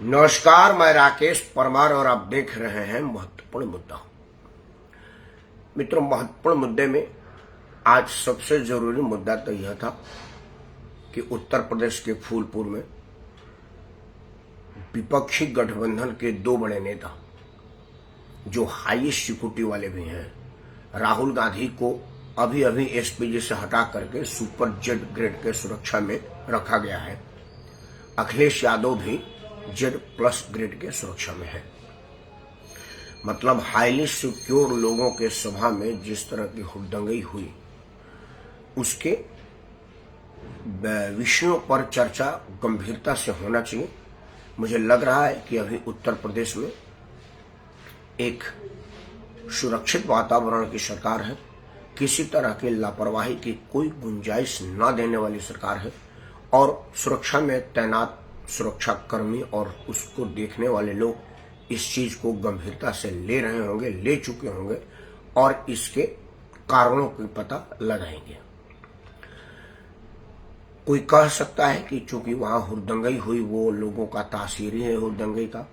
नमस्कार, मैं राकेश परमार और आप देख रहे हैं महत्वपूर्ण मुद्दा। मित्रों, महत्वपूर्ण मुद्दे में आज सबसे जरूरी मुद्दा तो यह था कि उत्तर प्रदेश के फूलपुर में विपक्षी गठबंधन के दो बड़े नेता जो हाईएस्ट सिक्योरिटी वाले भी हैं, राहुल गांधी को अभी अभी एसपीजी से हटा करके सुपर जेड ग्रेड के सुरक्षा में रखा गया है। अखिलेश यादव भी जेड प्लस ग्रेड के सुरक्षा में है। मतलब हाईली सिक्योर लोगों के सभा में जिस तरह की हुड़दंगी हुई, उसके विषयों पर चर्चा गंभीरता से होना चाहिए। मुझे लग रहा है कि अभी उत्तर प्रदेश में एक सुरक्षित वातावरण की सरकार है, किसी तरह की लापरवाही की कोई गुंजाइश न देने वाली सरकार है और सुरक्षा में तैनात सुरक्षा कर्मी और उसको देखने वाले लोग इस चीज को गंभीरता से ले रहे होंगे, ले चुके होंगे और इसके कारणों की पता लगाएंगे। कोई कह सकता है कि चूंकि वहां हुड़दंगी हुई वो लोगों का तासीर ही है हुड़दंगी का,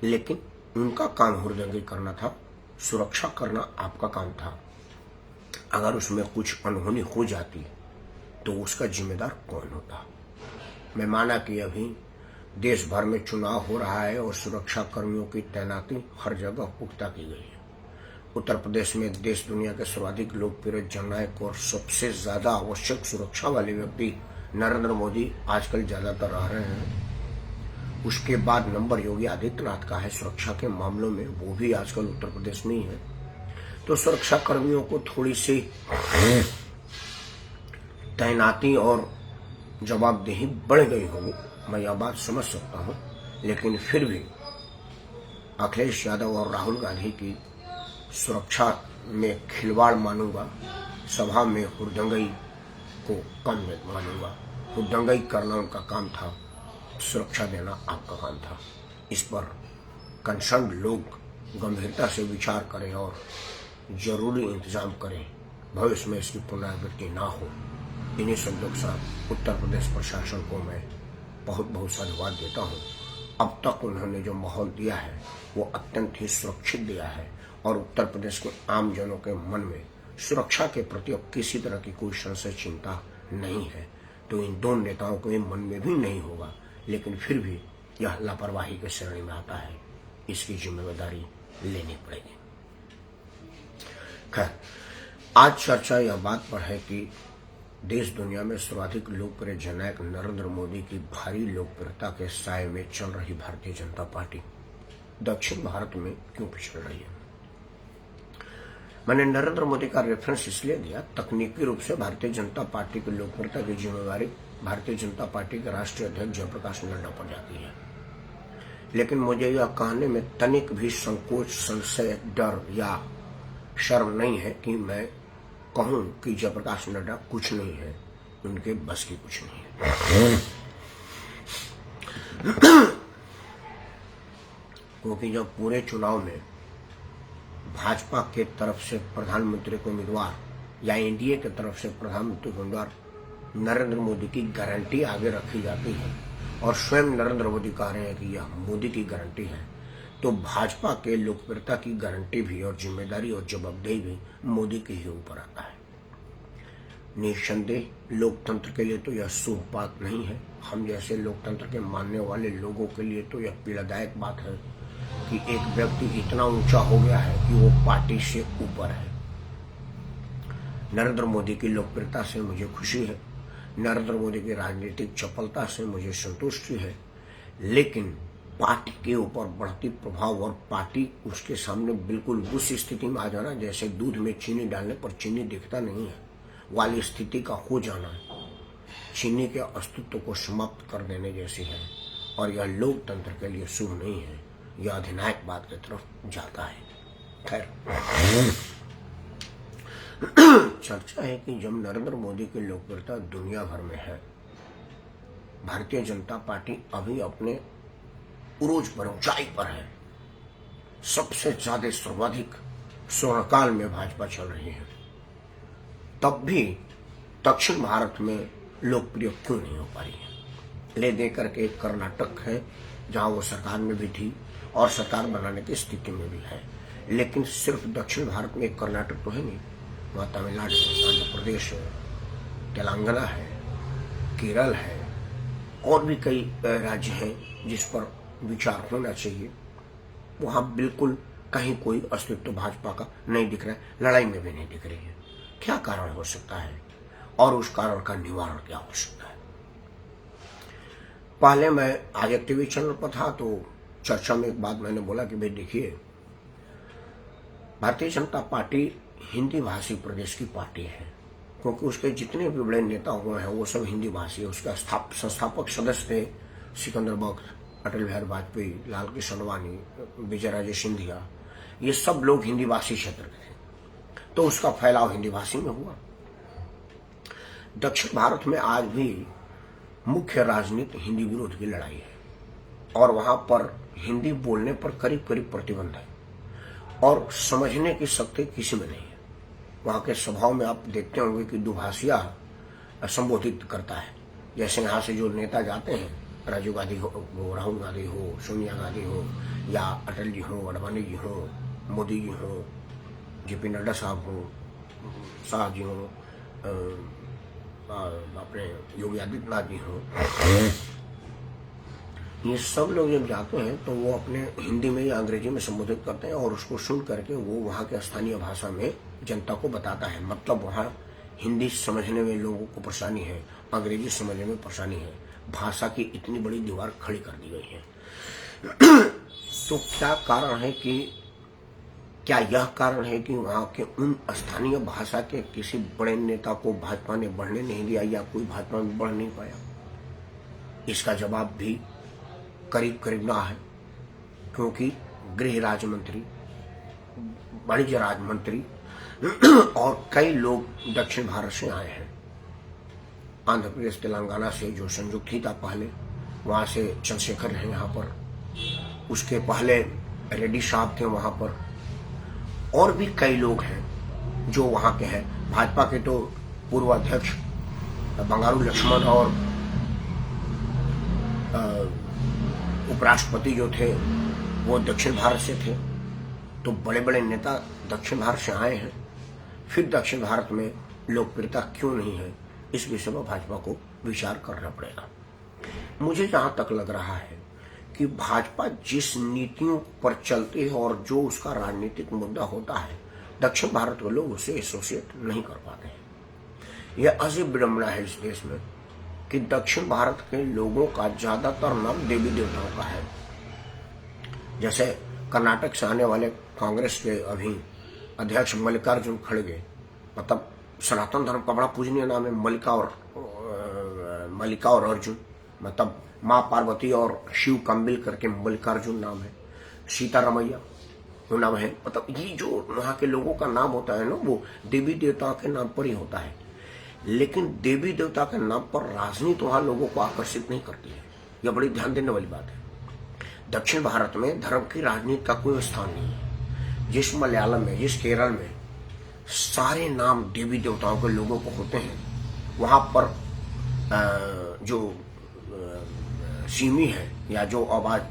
लेकिन उनका काम हुड़दंगी करना था, सुरक्षा करना आपका काम था। अगर उसमें कुछ अनहोनी हो जाती तो उसका जिम्मेदार कौन होता? मैं माना कि अभी देश भर में चुनाव हो रहा है और सुरक्षा कर्मियों की तैनाती हर जगह पुख्ता की गई है। उत्तर प्रदेश में देश दुनिया के सर्वाधिक लोकप्रिय जननायक और सबसे ज्यादा आवश्यक सुरक्षा वाले व्यक्ति नरेंद्र मोदी आजकल ज्यादातर रह रहे हैं। उसके बाद नंबर योगी आदित्यनाथ का है सुरक्षा के मामलों में, वो भी आजकल उत्तर प्रदेश में ही है। तो सुरक्षा कर्मियों को थोड़ी सी तैनाती और जवाबदेही बढ़ गई होगी, मैं यह बात समझ सकता हूं, लेकिन फिर भी अखिलेश यादव और राहुल गांधी की सुरक्षा में खिलवाड़ मानूंगा, सभा में हुड़दंगी को कम मानूंगा। हुड़दंगी करना उनका काम था, सुरक्षा देना आपका काम था। इस पर कंसर्न लोग गंभीरता से विचार करें और जरूरी इंतजाम करें, भविष्य में इसकी पुनरावृत्ति ना हो। इन्हीं शब्दों के साथ उत्तर प्रदेश प्रशासन को मैं बहुत बहुत साधुवाद देता हूँ। अब तक उन्होंने जो माहौल दिया है वो अत्यंत ही सुरक्षित दिया है और उत्तर प्रदेश के आम जनों के मन में सुरक्षा के प्रति अब किसी तरह की कोई संशय चिंता नहीं है। तो इन दोनों नेताओं के मन में भी नहीं होगा, लेकिन फिर भी यह लापरवाही के श्रेणी में आता है, इसकी जिम्मेदारी लेनी पड़ेगी। खैर, आज चर्चा यह बात पर है कि देश दुनिया में सर्वाधिक लोकप्रिय जननायक नरेंद्र मोदी की भारी लोकप्रियता के साये में चल रही भारतीय जनता पार्टी दक्षिण भारत में क्यों पिछड़ रही है। मैंने नरेंद्र मोदी का रेफरेंस इसलिए दिया, तकनीकी रूप से भारतीय जनता पार्टी की लोकप्रियता की जिम्मेदारी भारतीय जनता पार्टी के राष्ट्रीय अध्यक्ष जयप्रकाश नड्डा पर जाती है। लेकिन मुझे यह कहने में तनिक भी संकोच, संशय, डर या शर्म नहीं है कि मैं कहूं कि जयप्रकाश नड्डा कुछ नहीं है, उनके बस की कुछ नहीं है। क्योंकि जब पूरे चुनाव में भाजपा के तरफ से प्रधानमंत्री को उम्मीदवार या एनडीए के तरफ से प्रधानमंत्री को उम्मीदवार नरेंद्र मोदी की गारंटी आगे रखी जाती है और स्वयं नरेंद्र मोदी कह रहे हैं कि यह मोदी की गारंटी है, तो भाजपा के लोकप्रियता की गारंटी भी और जिम्मेदारी और जवाबदेही भी मोदी के ही ऊपर आता है। निसंदेह लोकतंत्र के लिए तो यह शुभ बात नहीं है। हम जैसे लोकतंत्र के मानने वाले लोगों के लिए तो यह पीड़ादायक बात है कि एक व्यक्ति इतना ऊंचा हो गया है कि वो पार्टी से ऊपर है। नरेंद्र मोदी की लोकप्रियता से मुझे खुशी है, नरेंद्र मोदी की राजनीतिक चपलता से मुझे संतुष्टि है, लेकिन पार्टी के ऊपर बढ़ती प्रभाव और पार्टी उसके सामने बिल्कुल उस स्थिति में आ जाना जैसे दूध में चीनी डालने पर चीनी दिखता नहीं है वाली स्थिति का हो जाना चीनी के अस्तित्व को समाप्त कर देने जैसी है और यह लोकतंत्र के लिए शुभ नहीं है, यह अधिनायक बात की तरफ जाता है। खैर, चर्चा है कि जब नरेंद्र मोदी की लोकप्रियता दुनिया भर में है, भारतीय जनता पार्टी अभी अपने उरूज पर, ऊंचाई पर है, सबसे ज्यादा सर्वाधिक स्वर्णकाल में भाजपा चल रही है, तब भी दक्षिण भारत में लोकप्रिय क्यों नहीं हो पा रही है। ले दे करके कर्नाटक है, जहां वो सरकार में भी थी और सरकार बनाने की स्थिति में भी है। लेकिन सिर्फ दक्षिण भारत में एक कर्नाटक तो है नहीं, वहाँ तमिलनाडु है, आंध्र प्रदेश है, तेलंगाना है, केरल है और भी कई राज्य हैं जिस पर विचार होना चाहिए। वहाँ बिल्कुल कहीं कोई अस्तित्व भाजपा का नहीं दिख रहा है, लड़ाई में भी नहीं दिख रही है। क्या कारण हो सकता है और उस कारण का निवारण क्या हो सकता है? पहले मैं आज एक टीवी चैनल पर था तो चर्चा में एक बात मैंने बोला कि भाई देखिए, भारतीय जनता पार्टी हिंदी भाषी प्रदेश की पार्टी है, क्योंकि उसके जितने भी बड़े नेता हुए हैं वो सब हिंदी भाषी है। उसका संस्थापक सदस्य थे सिकंदर बख्श, अटल बिहारी वाजपेयी, लाल कृष्ण आडवाणी, विजय राजे सिंधिया, ये सब लोग हिंदी भाषी क्षेत्र के थे, तो उसका फैलाव हिंदी भाषी में हुआ। दक्षिण भारत में आज भी मुख्य राजनीति हिंदी विरोध की लड़ाई है और वहां पर हिंदी बोलने पर करीब करीब प्रतिबंध है और समझने की शक्ति किसी में नहीं है। वहां के सभाओं में आप देखते होंगे कि दुभाषिया संबोधित करता है। जैसे यहाँ से जो नेता जाते हैं, राजीव गांधी हो, राहुल गांधी हो, सोनिया गांधी हो, या अटल जी हो, आडवाणी जी हो, मोदी जी हो, जेपी नड्डा साहब हो, शाह जी हो, अपने योगी आदित्यनाथ जी हो, ये सब लोग जब जाते हैं तो वो अपने हिंदी में या अंग्रेजी में संबोधित करते हैं और उसको सुन करके वो वहाँ के स्थानीय भाषा में जनता को बताता है। मतलब वहाँ हिंदी समझने में लोगों को परेशानी है, अंग्रेजी समझने में परेशानी है, भाषा की इतनी बड़ी दीवार खड़ी कर दी गई है। तो क्या कारण है कि क्या यह कारण है कि वहाँ के उन स्थानीय भाषा के किसी बड़े नेता को भाजपा ने बढ़ने नहीं दिया या कोई भाजपा में बढ़ नहीं पाया? इसका जवाब भी करीब करीब ना है, क्योंकि गृह राज्य मंत्री, वाणिज्य राज्य मंत्री और कई लोग दक्षिण भारत से आए हैं। आंध्र प्रदेश तेलंगाना से जो संयुक्त था पहले, वहां से चंद्रशेखर हैं यहाँ पर, उसके पहले रेड्डी साहब थे वहां पर, और भी कई लोग हैं जो वहां के हैं। भाजपा के तो पूर्व अध्यक्ष बंगारू लक्ष्मण और उपराष्ट्रपति जो थे वो दक्षिण भारत से थे। तो बड़े बड़े नेता दक्षिण भारत से आए हैं। फिर दक्षिण भारत में लोकप्रियता क्यों नहीं है, इस विषय में भाजपा को विचार करना पड़ेगा। मुझे जहां तक लग रहा है कि भाजपा जिस नीतियों पर चलती है और जो उसका राजनीतिक मुद्दा होता है, दक्षिण भारत के लोग उसे एसोसिएट नहीं कर पाते हैं। यह अजीब विडंबना है इस देश में कि दक्षिण भारत के लोगों का ज्यादातर नाम देवी देवताओं का है। जैसे कर्नाटक से आने वाले कांग्रेस के अभी अध्यक्ष मल्लिकार्जुन खड़गे, मतलब सनातन धर्म का बड़ा पूजनीय नाम है मल्लिका और अर्जुन, मतलब माँ पार्वती और शिव का मिल करके मल्लिकार्जुन नाम है। सीतारमैया वो नाम है। मतलब ये जो वहाँ के लोगों का नाम होता है ना, वो देवी देवताओं के नाम पर ही होता है। लेकिन देवी देवता के नाम पर राजनीति वहाँ लोगों को आकर्षित नहीं करती है। यह बड़ी ध्यान देने वाली बात है। दक्षिण भारत में धर्म की राजनीति का कोई स्थान नहीं है। जिस मलयालम में, जिस केरल में सारे नाम देवी देवताओं के लोगों को होते हैं, वहां पर जो सिमी है या जो आवाज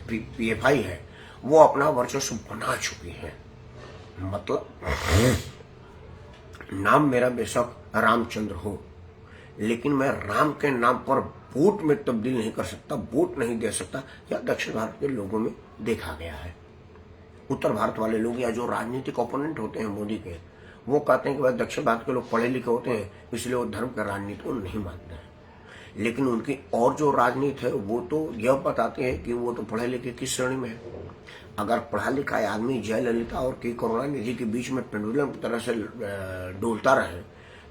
पीएफआई है वो अपना वर्चस्व बना चुकी है। मतलब नाम मेरा बेशक रामचंद्र हो, लेकिन मैं राम के नाम पर वोट में तब्दील नहीं कर सकता, वोट नहीं दे सकता। यह दक्षिण भारत के लोगों में देखा गया है। उत्तर भारत वाले लोग या जो राजनीतिक ओपोनेंट होते हैं मोदी के, वो कहते हैं कि भाई दक्षिण भारत के लोग पढ़े लिखे होते हैं, इसलिए वो धर्म का राजनीति को नहीं मानते हैं। लेकिन उनकी और जो राजनीति है वो तो यह बताते हैं कि वो तो पढ़े लिखे किस श्रेणी में है। अगर पढ़ा लिखा आदमी जयललिता और के करुणानिधि के बीच में पेंडुलम की तरह से डोलता रहे,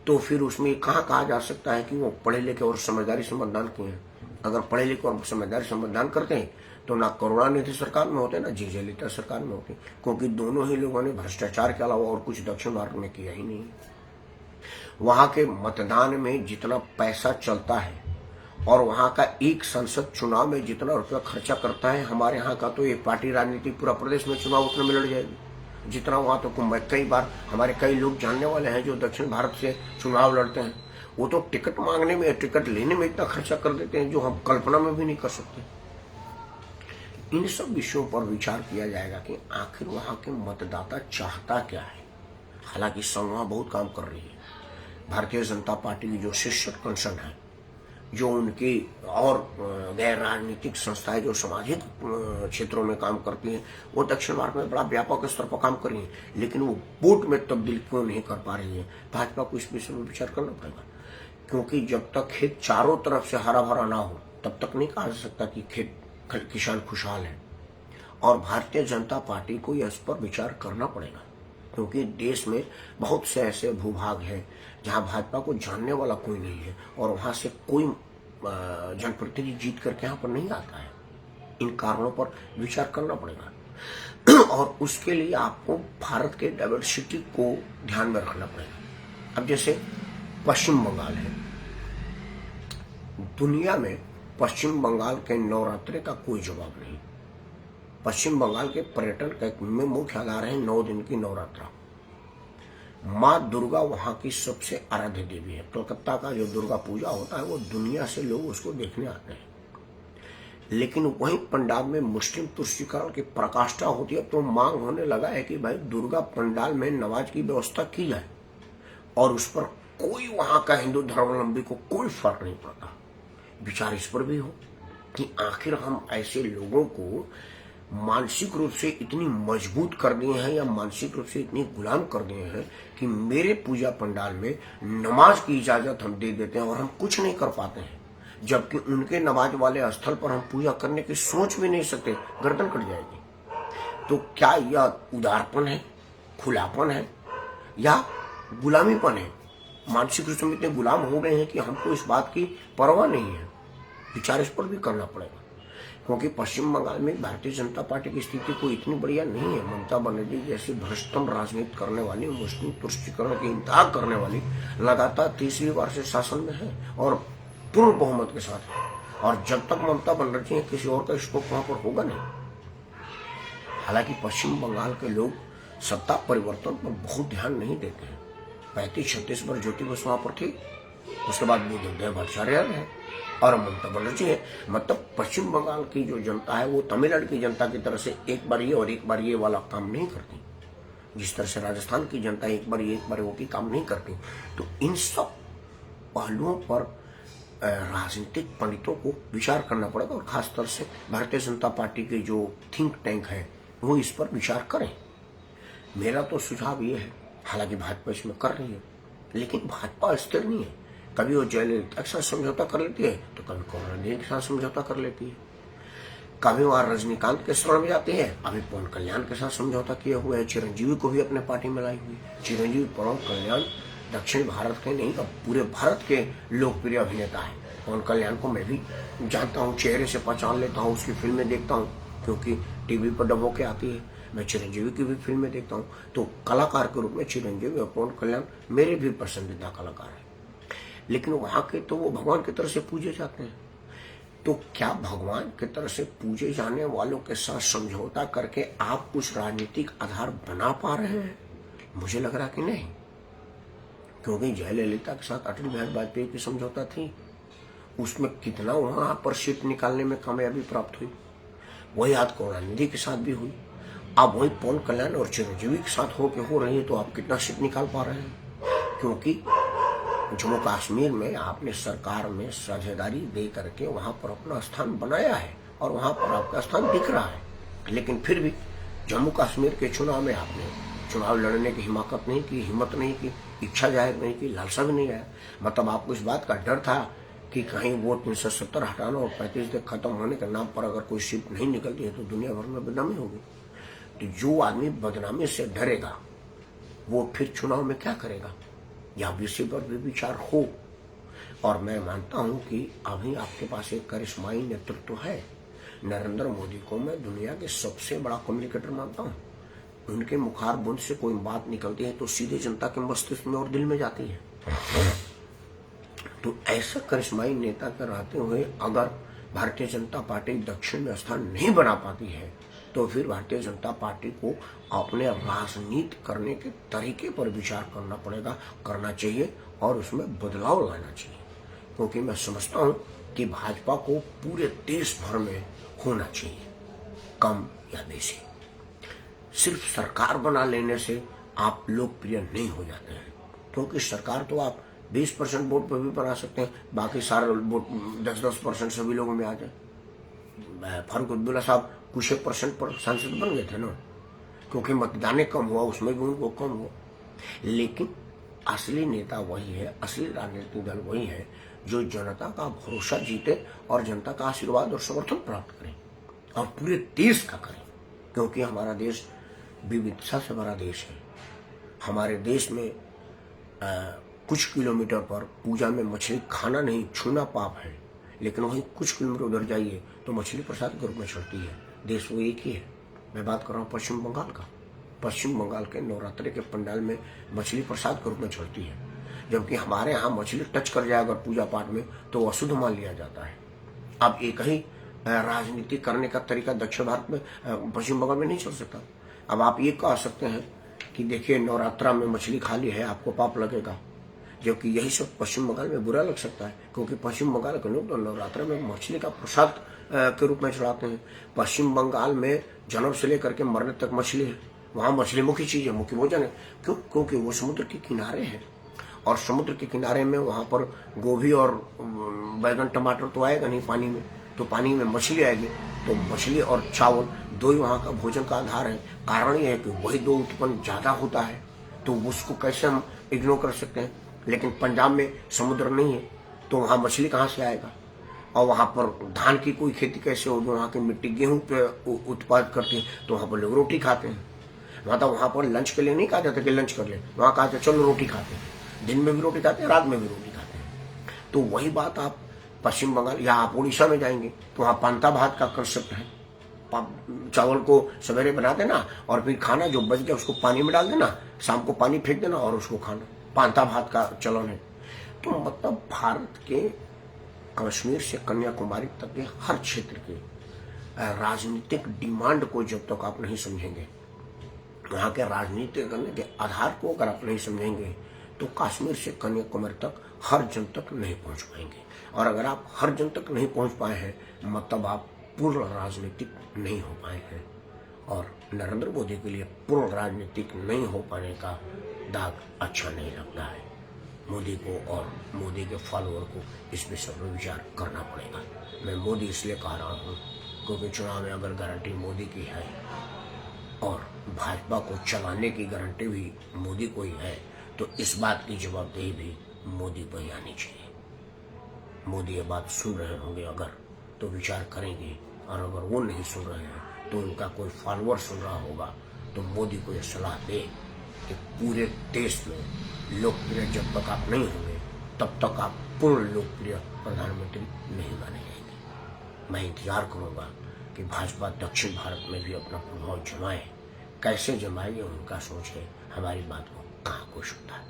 तो फिर उसमें कहाँ कहा जा सकता है कि वो पढ़े लिखे और समझदारी से मतदान किए हैं। अगर पढ़े लिखे और समझदारी से मतदान करते हैं तो ना करुणानिधि सरकार में होते, ना जयललिता सरकार में होते, क्योंकि दोनों ही लोगों ने भ्रष्टाचार के अलावा और कुछ दक्षिण भारत में किया ही नहीं। वहां के मतदान में जितना पैसा चलता है और वहां का एक संसद चुनाव में जितना रुपया खर्चा करता है, हमारे यहाँ का तो ये पार्टी राजनीति पूरा प्रदेश में चुनाव उतना में लड़ जाएगी जितना वहां। तो कई बार हमारे कई लोग जानने वाले हैं जो दक्षिण भारत से चुनाव लड़ते हैं, वो तो टिकट मांगने में, टिकट लेने में इतना खर्चा कर देते हैं जो हम कल्पना में भी नहीं कर सकते। इन सब विषयों पर विचार किया जाएगा कि आखिर वहां के मतदाता चाहता क्या है। हालांकि संघ बहुत काम कर रही है। भारतीय जनता पार्टी की जो सिस्टर कंसर्न है, जो उनकी और गैर राजनीतिक संस्थाएं जो सामाजिक क्षेत्रों में काम करती हैं, वो दक्षिण भारत में बड़ा व्यापक स्तर पर काम कर रही हैं, लेकिन वो वोट में तब्दील क्यों नहीं कर पा रही है। भाजपा को इस विषय में विचार करना पड़ेगा, क्योंकि जब तक खेत चारों तरफ से हरा भरा ना हो तब तक नहीं कहा जा सकता कि खेत किसान खुशहाल है। और भारतीय जनता पार्टी को इस पर विचार करना पड़ेगा, क्योंकि देश में बहुत से ऐसे भूभाग हैं जहां भाजपा को जानने वाला कोई नहीं है और वहां से कोई जनप्रतिनिधि जीत करके यहाँ पर नहीं आता है। इन कारणों पर विचार करना पड़ेगा और उसके लिए आपको भारत के डाइवर्सिटी को ध्यान में रखना पड़ेगा। अब जैसे पश्चिम बंगाल है, दुनिया में पश्चिम बंगाल के नवरात्रे का कोई जवाब नहीं। पश्चिम बंगाल के पर्यटन में मुख्य आधार है 9 दिन की नवरात्रा। माँ दुर्गा वहां की सबसे आराध्य देवी है। कोलकाता का जो दुर्गा पूजा होता है वो दुनिया से लोग उसको देखने आते हैं, लेकिन वहीं पंजाब में मुस्लिम तुष्टिकरण की प्रकाष्ठा होती है तो मांग होने लगा है कि भाई दुर्गा पंडाल में नमाज की व्यवस्था की जाए, और उस पर कोई वहां का हिंदू धर्मावलंबी को कोई फर्क नहीं पड़ता। विचार इस पर भी हो कि आखिर हम ऐसे लोगों को मानसिक रूप से इतनी मजबूत कर दिए हैं या मानसिक रूप से इतनी गुलाम कर दिए हैं कि मेरे पूजा पंडाल में नमाज की इजाजत हम दे देते हैं और हम कुछ नहीं कर पाते हैं, जबकि उनके नमाज वाले स्थल पर हम पूजा करने की सोच भी नहीं सकते, गर्दन कट जाएगी। तो क्या यह उदारपन है, खुलापन है या गुलामीपन है? मानसिक रूप से इतने गुलाम हो गए हैं कि हमको इस बात की परवाह नहीं है। विचार इस पर भी करना पड़ेगा, क्योंकि पश्चिम बंगाल में भारतीय जनता पार्टी की स्थिति कोई इतनी बढ़िया नहीं है। ममता बनर्जी जैसी भ्रष्टम राजनीति करने वाली, मुस्लिम तुष्टिकरण की इंतहा करने वाली लगातार तीसरी बार से शासन में है और पूर्ण बहुमत के साथ है, और जब तक ममता बनर्जी है किसी और का स्कोप वहां पर होगा नहीं। हालांकि पश्चिम बंगाल के लोग सत्ता परिवर्तन पर बहुत ध्यान नहीं देते हैं। 35-36 बार ज्योति बसु वहां पर थी, उसके बाद बुद्धदेव भट्टाचार्य है और ममता बनर्जी है। मतलब पश्चिम बंगाल की जो जनता है वो तमिलनाडु की जनता की तरह से एक बार ये और एक बार ये वाला काम नहीं करती, जिस तरह से राजस्थान की जनता एक बार ये एक बार वो की काम नहीं करती। तो इन सब पहलुओं पर राजनीतिक पंडितों को विचार करना पड़ेगा और खासतौर से भारतीय जनता पार्टी के जो थिंक टैंक है वो इस पर विचार करें। मेरा तो सुझाव ये है, हालांकि भाजपा इसमें कर रही है, लेकिन भाजपा स्थिर नहीं है। कभी वो जयललिता के साथ समझौता कर लेती है तो कभी करुणानिधि के साथ समझौता कर लेती है, कभी वहां रजनीकांत के शरण में जाती है, अभी पवन कल्याण के साथ समझौता किया हुआ है। चिरंजीवी को भी अपने पार्टी में लाई हुई है। चिरंजीवी पवन कल्याण दक्षिण भारत के नहीं, अब पूरे भारत के लोकप्रिय अभिनेता है। पवन कल्याण को मैं भी जानता हूँ, चेहरे से पहचान लेता हूँ, उसकी फिल्में देखता हूँ क्योंकि टीवी पर डबो के आती है। मैं चिरंजीवी की भी फिल्में देखता हूँ, तो कलाकार के रूप में चिरंजीवी और पवन कल्याण मेरे भी पसंदीदा कलाकार हैं। लेकिन वहां के तो वो भगवान की तरह से पूजे जाते हैं। तो क्या भगवान की तरह से पूजे जाने वालों के साथ समझौता करके आप कुछ राजनीतिक आधार बना पा रहे हैं? मुझे लग रहा कि नहीं, क्योंकि जयललिता के साथ अटल बिहारी वाजपेयी की समझौता थी, उसमें कितना वहां पर सीट निकालने में कामयाबी प्राप्त हुई। वही बात करुणानिधि के साथ भी हुई। अब वही पवन कल्याण और चिरंजीवी के साथ हो रही है, तो आप कितना सीट निकाल पा रहे हैं? क्योंकि जम्मू कश्मीर में आपने सरकार में साझेदारी दे करके वहां पर अपना स्थान बनाया है और वहां पर आपका स्थान दिख रहा है, लेकिन फिर भी जम्मू कश्मीर के चुनाव में आपने चुनाव लड़ने की हिम्मत नहीं की, इच्छा जाहिर नहीं की, लालसा भी नहीं आया। मतलब आपको इस बात का डर था कि कहीं वो 370 हटाना और 35 तक खत्म होने के नाम पर अगर कोई सीट नहीं निकलती है तो दुनिया भर में बदनामी होगी। तो जो आदमी बदनामी से डरेगा वो फिर चुनाव में क्या करेगा? या विषय पर भी विचार हो। और मैं मानता हूं कि अभी आपके पास एक करिश्माई नेतृत्व है। नरेंद्र मोदी को मैं दुनिया के सबसे बड़ा कम्युनिकेटर मानता हूं। उनके मुखार बुंद से कोई बात निकलती है तो सीधे जनता के मस्तिष्क में और दिल में जाती है। तो ऐसा करिश्माई नेता के रहते हुए अगर भारतीय जनता पार्टी दक्षिण में स्थान नहीं बना पाती है तो फिर भारतीय जनता पार्टी को अपने राजनीति करने के तरीके पर विचार करना चाहिए और उसमें बदलाव लाना चाहिए। क्योंकि मैं समझता हूं कि भाजपा को पूरे देश भर में होना चाहिए। कम या बेसी। सिर्फ सरकार बना लेने से आप लोकप्रिय नहीं हो जाते हैं, क्योंकि सरकार तो आप 20% वोट पर भी बना सकते हैं, बाकी सारे वोट 10-10% सभी लोगों में आ जाए। फारूक अब्दुल्ला साहब कुछ 1% पर सांसद बन गए थे ना, क्योंकि मतदान कम हुआ, उसमें भी उनको कम हुआ। लेकिन असली नेता वही है, असली राजनीतिक दल वही है जो जनता का भरोसा जीते और जनता का आशीर्वाद और समर्थन प्राप्त करे, और पूरे देश का करे, क्योंकि हमारा देश विविधता से भरा देश है। हमारे देश में कुछ किलोमीटर पर पूजा में मछली खाना नहीं, छूना पाप है, लेकिन वहीं कुछ किलोमीटर उधर जाइए तो मछली प्रसाद के रूप में चढ़ती है। देश वो एक ही है। मैं बात कर रहा हूँ पश्चिम बंगाल का। पश्चिम बंगाल के नवरात्रि के पंडाल में मछली प्रसाद के रूप में चढ़ती है, जबकि हमारे यहाँ मछली टच कर जाए अगर पूजा पाठ में तो अशुद्ध मान लिया जाता है। अब एक ही राजनीति करने का तरीका दक्षिण भारत में, पश्चिम बंगाल में नहीं चल सकता। अब आप ये कह सकते हैं कि देखिए नवरात्रा में मछली खा ली है, आपको पाप लगेगा, जबकि यही सब पश्चिम बंगाल में बुरा लग सकता है, क्योंकि पश्चिम बंगाल के लोग तो नवरात्रि में मछली का प्रसाद के रूप में चढ़ाते हैं। पश्चिम बंगाल में जन्म से लेकर के मरने तक मछली है, वहाँ मछली मुख्य चीज है, मुख्य भोजन है। क्यों? क्योंकि वो समुद्र के किनारे है, और समुद्र के किनारे में वहाँ पर गोभी और बैगन टमाटर तो आएगा नहीं पानी में, तो पानी में मछली आएगी। तो मछली और चावल दो ही वहाँ का भोजन का आधार है। कारण ये है कि वही दो उत्पन्न ज्यादा होता है, तो उसको कैसे हम इग्नोर कर सकते हैं। लेकिन पंजाब में समुद्र नहीं है, तो वहाँ मछली कहाँ से आएगा, और वहाँ पर धान की कोई खेती कैसे होगी। वहाँ की मिट्टी गेहूं पे उत्पाद करती है, तो वहाँ पर लोग रोटी खाते हैं। वहाँ पर लंच के लिए नहीं कहा जाता कि लंच कर ले, वहाँ कहा जाता चलो रोटी खाते हैं। दिन में भी रोटी खाते हैं, रात में भी रोटी खाते हैं। तो वही बात आप पश्चिम बंगाल या आप उड़ीसा में जाएंगे तो वहाँ पांता भात का कंसेप्ट है। चावल को सवेरे बना देना और फिर खाना, जो बच गया उसको पानी में डाल देना, शाम को पानी फेंक देना और उसको खाना। पांता भात का चलन है। तो मतलब भारत के कश्मीर से कन्याकुमारी तक के हर क्षेत्र के राजनीतिक डिमांड को जब तक आप नहीं समझेंगे, वहाँ के राजनीति करने के आधार को अगर आप नहीं समझेंगे, तो कश्मीर से कन्याकुमारी तक हर जन तक नहीं पहुँच पाएंगे। और अगर आप हर जन तक नहीं पहुँच पाए हैं, मतलब आप पूर्ण राजनीतिक नहीं हो पाए हैं। और नरेंद्र मोदी के लिए पूर्ण राजनीतिक नहीं हो पाने का दाग अच्छा नहीं लगता है। मोदी को और मोदी के फॉलोअर को इस विषय पर विचार करना पड़ेगा। मैं मोदी इसलिए कह रहा हूँ क्योंकि चुनाव में अगर गारंटी मोदी की है और भाजपा को चलाने की गारंटी भी मोदी को ही है, तो इस बात की जवाबदेही भी मोदी पर ही आनी चाहिए। मोदी ये बात सुन रहे होंगे अगर, तो विचार करेंगे, और अगर वो नहीं सुन रहे हैं तो उनका कोई फॉलोअर सुन रहा होगा, तो मोदी को यह सलाह दे कि पूरे देश में लोकप्रिय जब तक आप नहीं होंगे, तब तक आप पूर्ण लोकप्रिय प्रधानमंत्री नहीं माने जाएंगे। मैं इंतजार करूंगा कि भाजपा दक्षिण भारत में भी अपना प्रभाव जमाए। कैसे जमाएंगे उनका सोच है, हमारी बात को कहाँ को सुनता है।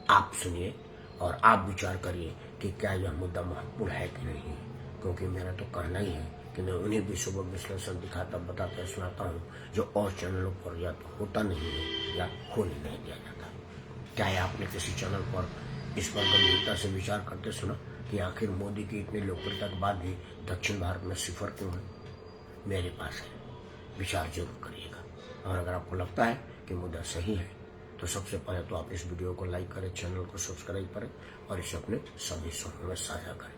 आप सुनिए और आप विचार करिए कि क्या यह मुद्दा महत्वपूर्ण है कि नहीं, क्योंकि मेरा तो कहना ही है कि मैं उन्हें भी सुबह विश्लेषण दिखाता, बताता, सुनाता हूँ जो और चैनलों पर या तो होता नहीं है या होने नहीं दिया जाता। क्या आपने किसी चैनल पर इस पर गंभीरता से विचार करते सुना कि आखिर मोदी की इतनी लोकप्रियता के बाद भी दक्षिण भारत में सिफर क्यों है? मेरे पास है, विचार जरूर करिएगा। और अगर आपको लगता है कि मुद्दा सही है, तो सबसे पहले तो आप इस वीडियो को लाइक करें, चैनल को सब्सक्राइब करें और इसे अपने सभी समूह में साझा करें,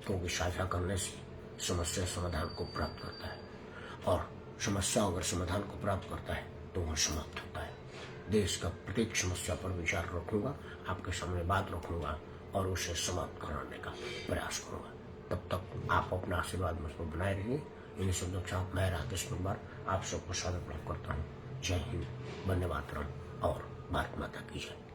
क्योंकि साझा करने से समस्या समाधान को प्राप्त करता है, और समस्या अगर समाधान को प्राप्त करता है तो वह समाप्त होता है। देश का प्रत्येक समस्या पर विचार रखूंगा, आपके सामने बात रखूंगा और उसे समाप्त कराने का प्रयास करूंगा। तब तक आप अपना आशीर्वाद मुझ पर बनाए रहिए। इन्हीं शब्दों के साथ मैं राकेश कुमार आप सबको स्वागत करता हूँ। जय हिंद, वंदे मातरम और भारत माता की जय।